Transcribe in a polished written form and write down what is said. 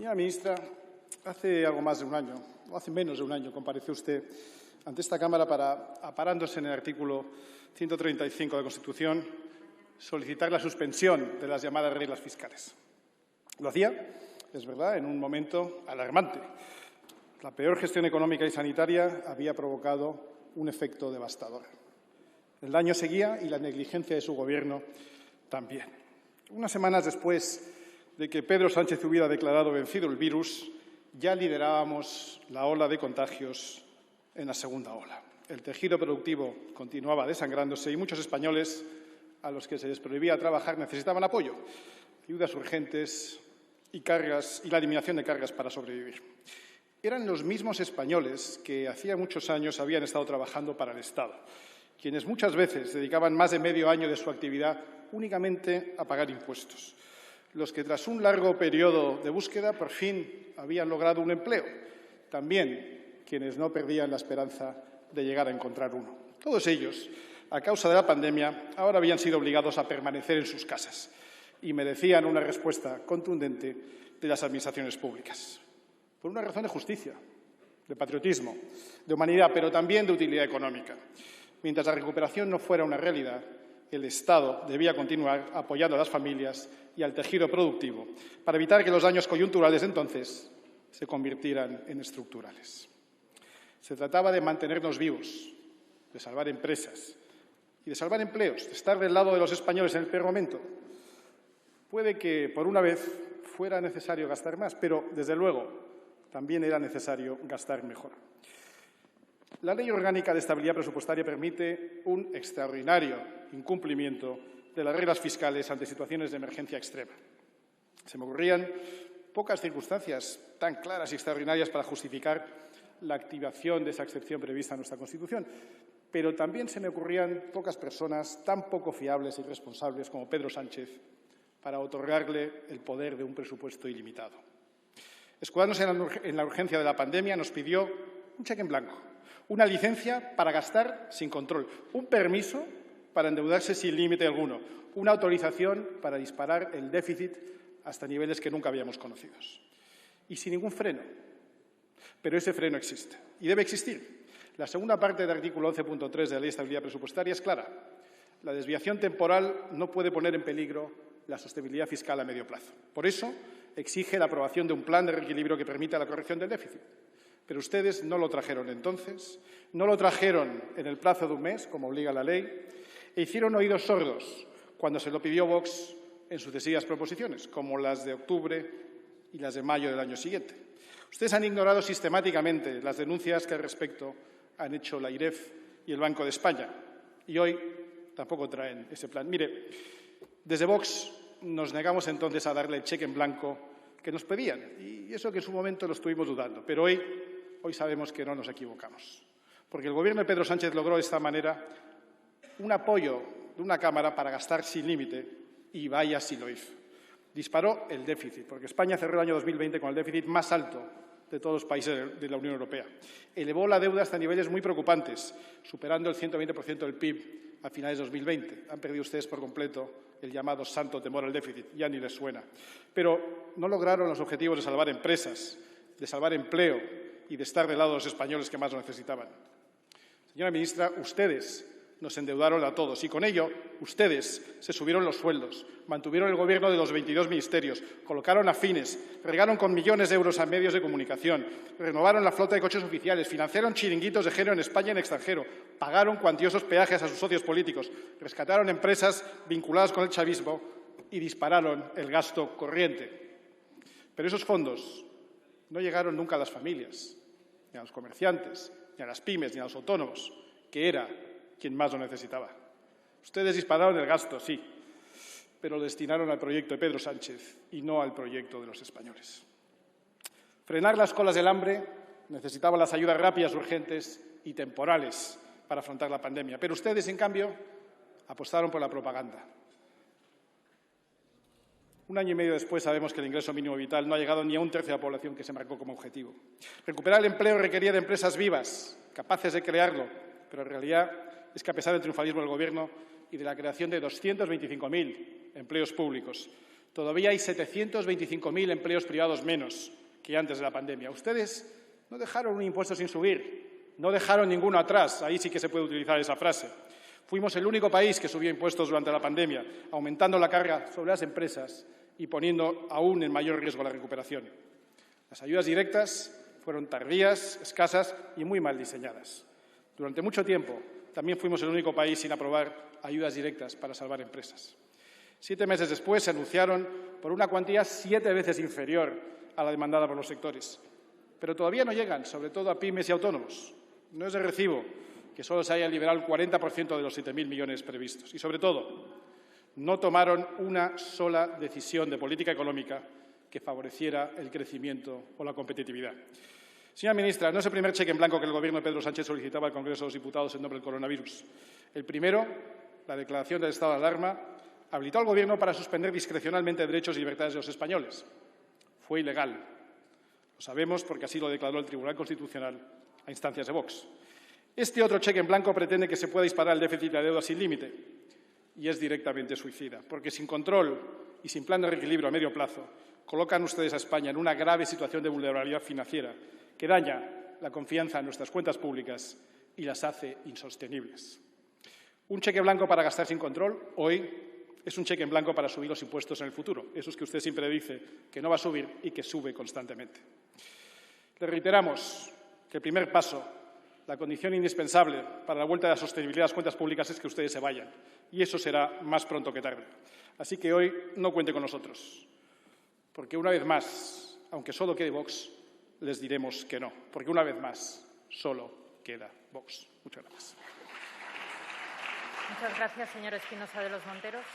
Señora ministra, hace algo más de un año, o hace menos de un año, compareció usted ante esta Cámara para, amparándose en el artículo 135 de la Constitución, solicitar la suspensión de las llamadas reglas fiscales. Lo hacía, es verdad, en un momento alarmante. La peor gestión económica y sanitaria había provocado un efecto devastador. El daño seguía y la negligencia de su Gobierno también. Unas semanas después de que Pedro Sánchez hubiera declarado vencido el virus, ya liderábamos la ola de contagios en la segunda ola. El tejido productivo continuaba desangrándose y muchos españoles a los que se les prohibía trabajar necesitaban apoyo, ayudas urgentes y la eliminación de cargas para sobrevivir. Eran los mismos españoles que hacía muchos años habían estado trabajando para el Estado, quienes muchas veces dedicaban más de medio año de su actividad únicamente a pagar impuestos. Los que, tras un largo periodo de búsqueda, por fin habían logrado un empleo. También quienes no perdían la esperanza de llegar a encontrar uno. Todos ellos, a causa de la pandemia, ahora habían sido obligados a permanecer en sus casas y merecían una respuesta contundente de las administraciones públicas. Por una razón de justicia, de patriotismo, de humanidad, pero también de utilidad económica. Mientras la recuperación no fuera una realidad, el Estado debía continuar apoyando a las familias y al tejido productivo para evitar que los daños coyunturales de entonces se convirtieran en estructurales. Se trataba de mantenernos vivos, de salvar empresas y de salvar empleos, de estar del lado de los españoles en el peor momento. Puede que, por una vez, fuera necesario gastar más, pero, desde luego, también era necesario gastar mejor. La Ley Orgánica de Estabilidad Presupuestaria permite un extraordinario incumplimiento de las reglas fiscales ante situaciones de emergencia extrema. Se me ocurrían pocas circunstancias tan claras y extraordinarias para justificar la activación de esa excepción prevista en nuestra Constitución, pero también se me ocurrían pocas personas tan poco fiables y responsables como Pedro Sánchez para otorgarle el poder de un presupuesto ilimitado. Escudándose en la urgencia de la pandemia, nos pidió un cheque en blanco, una licencia para gastar sin control, un permiso para endeudarse sin límite alguno, una autorización para disparar el déficit hasta niveles que nunca habíamos conocido. Y sin ningún freno. Pero ese freno existe y debe existir. La segunda parte del artículo 11.3 de la Ley de Estabilidad Presupuestaria es clara. La desviación temporal no puede poner en peligro la sostenibilidad fiscal a medio plazo. Por eso, exige la aprobación de un plan de reequilibrio que permita la corrección del déficit. Pero ustedes no lo trajeron entonces, no lo trajeron en el plazo de un mes, como obliga la ley, e hicieron oídos sordos cuando se lo pidió Vox en sucesivas proposiciones, como las de octubre y las de mayo del año siguiente. Ustedes han ignorado sistemáticamente las denuncias que al respecto han hecho la IREF y el Banco de España, y hoy tampoco traen ese plan. Mire, desde Vox nos negamos entonces a darle el cheque en blanco que nos pedían, y eso que en su momento lo estuvimos dudando, pero hoy sabemos que no nos equivocamos, porque el Gobierno de Pedro Sánchez logró de esta manera un apoyo de una Cámara para gastar sin límite, y vaya si lo hizo. Disparó el déficit, porque España cerró el año 2020 con el déficit más alto de todos los países de la Unión Europea. Elevó la deuda hasta niveles muy preocupantes, superando el 120% del PIB a finales de 2020. Han perdido ustedes por completo el llamado santo temor al déficit, ya ni les suena. Pero no lograron los objetivos de salvar empresas, de salvar empleo y de estar del lado de los españoles que más lo necesitaban. Señora ministra, ustedes nos endeudaron a todos y con ello ustedes se subieron los sueldos, mantuvieron el gobierno de los 22 ministerios, colocaron afines, regaron con millones de euros a medios de comunicación, renovaron la flota de coches oficiales, financiaron chiringuitos de género en España y en el extranjero, pagaron cuantiosos peajes a sus socios políticos, rescataron empresas vinculadas con el chavismo y dispararon el gasto corriente. Pero esos fondos no llegaron nunca a las familias, ni a los comerciantes, ni a las pymes, ni a los autónomos, que era quien más lo necesitaba. Ustedes dispararon el gasto, sí, pero lo destinaron al proyecto de Pedro Sánchez y no al proyecto de los españoles. Frenar las colas del hambre necesitaba las ayudas rápidas, urgentes y temporales para afrontar la pandemia, pero ustedes, en cambio, apostaron por la propaganda. Un año y medio después sabemos que el ingreso mínimo vital no ha llegado ni a un tercio de la población que se marcó como objetivo. Recuperar el empleo requería de empresas vivas, capaces de crearlo, pero en realidad es que, a pesar del triunfalismo del Gobierno y de la creación de 225.000 empleos públicos, Todavía hay 725.000 empleos privados menos que antes de la pandemia. Ustedes no dejaron un impuesto sin subir, no dejaron ninguno atrás. Ahí sí que se puede utilizar esa frase. Fuimos el único país que subió impuestos durante la pandemia, aumentando la carga sobre las empresas y poniendo aún en mayor riesgo la recuperación. Las ayudas directas fueron tardías, escasas y muy mal diseñadas. Durante mucho tiempo también fuimos el único país sin aprobar ayudas directas para salvar empresas. 7 meses después se anunciaron por una cuantía 7 veces inferior a la demandada por los sectores. Pero todavía no llegan, sobre todo a pymes y autónomos. No es de recibo que solo se haya liberado el 40% de los 7.000 millones previstos. Y, sobre todo, no tomaron una sola decisión de política económica que favoreciera el crecimiento o la competitividad. Señora ministra, no es el primer cheque en blanco que el Gobierno de Pedro Sánchez solicitaba al Congreso de los Diputados en nombre del coronavirus. El primero, la declaración del estado de alarma, habilitó al Gobierno para suspender discrecionalmente derechos y libertades de los españoles. Fue ilegal. Lo sabemos porque así lo declaró el Tribunal Constitucional a instancias de Vox. Este otro cheque en blanco pretende que se pueda disparar el déficit de deuda sin límite y es directamente suicida, porque sin control y sin plan de reequilibrio a medio plazo colocan ustedes a España en una grave situación de vulnerabilidad financiera que daña la confianza en nuestras cuentas públicas y las hace insostenibles. Un cheque en blanco para gastar sin control hoy es un cheque en blanco para subir los impuestos en el futuro, esos que usted siempre dice que no va a subir y que sube constantemente. Le reiteramos que el primer paso, la condición indispensable para la vuelta de la sostenibilidad de las cuentas públicas es que ustedes se vayan, y eso será más pronto que tarde. Así que hoy no cuente con nosotros, porque una vez más, aunque solo quede Vox, les diremos que no, porque una vez más solo queda Vox. Muchas gracias. Muchas gracias, señor Espinosa de los Monteros.